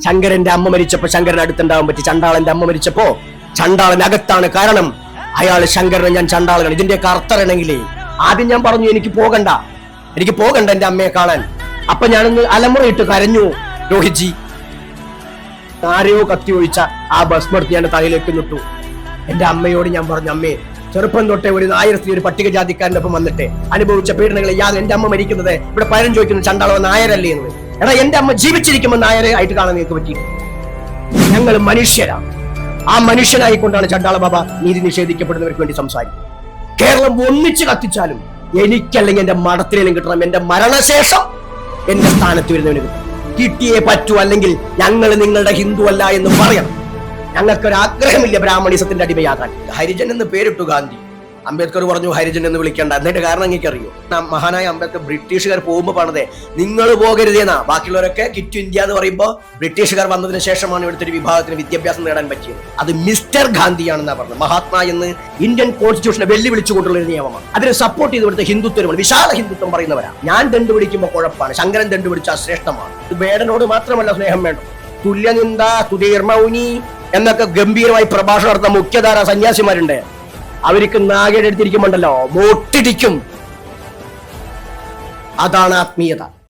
ശങ്കരന്റെ അമ്മ മരിച്ചപ്പോ ശങ്കരൻ അടുത്തുണ്ടാവാൻ പറ്റി. ചണ്ടാളന്റെ അമ്മ മരിച്ചപ്പോ ചണ്ടാളൻ അകത്താണ്. കാരണം അയാൾ ശങ്കരനെ ഞാൻ ചണ്ടാളനാണ്. ഇതിന്റെയൊക്കെ അർത്ഥമാണെങ്കിലേ ആദ്യം ഞാൻ പറഞ്ഞു എനിക്ക് പോകണ്ട എന്റെ അമ്മയെ കാണാൻ. അപ്പൊ ഞാനൊന്ന് അലമുറയിട്ട് കരഞ്ഞു. രോഹിത്ജി ആരെയോ കത്തി ഒഴിച്ച ആ ഭസ്മർത്തി ഞാൻ തലയിലേക്ക് നിട്ടു. എന്റെ അമ്മയോട് ഞാൻ പറഞ്ഞു, അമ്മേ, ചെറുപ്പം തൊട്ടേ ഒരു നായർ സ്ത്രീ ഒരു പട്ടികജാതിക്കാരന്റെ ഒപ്പം വന്നിട്ട് അനുഭവിച്ച പീഡനങ്ങൾ എന്റെ അമ്മ മരിക്കുന്നത് ഇവിടെ പലരും ചോദിക്കുന്നു ചണ്ടാളവൻ നായരല്ലേ എന്ന്. എടാ, എന്റെ അമ്മ ജീവിച്ചിരിക്കുമ്പോൾ നായരെ ആയിട്ട് കാണാൻ നിങ്ങൾക്ക് പറ്റി. ഞങ്ങൾ മനുഷ്യരാണ്. ആ മനുഷ്യനായിക്കൊണ്ടാണ് ചണ്ടാള ബാബ നീതി നിഷേധിക്കപ്പെടുന്നവർക്ക് വേണ്ടി സംസാരിക്കും. കേരളം ഒന്നിച്ച് കത്തിച്ചാലും എനിക്കല്ലെങ്കിൽ എന്റെ മഠത്തിലേലും കിട്ടണം. എന്റെ മരണശേഷം എന്റെ സ്ഥാനത്ത് വരുന്നവന് കിട്ടിയേ പറ്റൂ. അല്ലെങ്കിൽ ഞങ്ങൾ നിങ്ങളുടെ ഹിന്ദു അല്ല എന്ന് പറയണം. ഞങ്ങൾക്കൊരാഗ്രഹമില്ല ബ്രാഹ്മണിസത്തിന്റെ അടിമയാകാൻ. ഹരിജൻ എന്ന് പേരിട്ടു ഗാന്ധി. അംബേദ്കർ പറഞ്ഞു ഹരിജൻ എന്ന് വിളിക്കേണ്ട. എന്നിട്ട് കാരണം എനിക്കറിയോ, മഹാനായ അംബേദ്കർ ബ്രിട്ടീഷുകാർ പോകുമ്പോൾ പറഞ്ഞതേ നിങ്ങൾ പോകരുതേന്നാ. ബാക്കിയുള്ളവരൊക്കെ കിറ്റ് ഇന്ത്യ എന്ന് പറയുമ്പോൾ ബ്രിട്ടീഷുകാർ വന്നതിന് ശേഷമാണ് ഇവിടുത്തെ ഒരു വിഭാഗത്തിന് വിദ്യാഭ്യാസം നേടാൻ പറ്റിയത്. അത് മിസ്റ്റർ ഗാന്ധിയാണെന്നാ പറഞ്ഞത്. മഹാത്മാ എന്ന് ഇന്ത്യൻ കോൺസ്റ്റിറ്റ്യൂഷനെ വെല്ലുവിളിച്ചുകൊണ്ടുള്ള ഒരു നിയമമാണ്. അതിനെ സപ്പോർട്ട് ചെയ്ത് ഇവിടുത്തെ ഹിന്ദുത്വമാണ്, വിശാല ഹിന്ദുത്വം പറയുന്നവരാ. ഞാൻ ദണ്ട് പിടിക്കുമ്പോൾ കുഴപ്പമാണ്, ശങ്കരൻ ദണ്ട് പിടിച്ചാൽ ശ്രേഷ്ഠമാണ്. ഇത് വേടനോട് മാത്രമല്ല സ്നേഹം വേണം. തുല്യനിന്ദ തുതീർമൗനി എന്നൊക്കെ ഗംഭീരമായി പ്രഭാഷണം നടത്തുന്ന മുഖ്യധാര സന്യാസിമാരുണ്ട്. അവർക്ക് നാഗയുടെ അടുത്തിരിക്കുമ്പോണ്ടല്ലോ മോട്ടിടിക്കും. അതാണ് ആത്മീയത.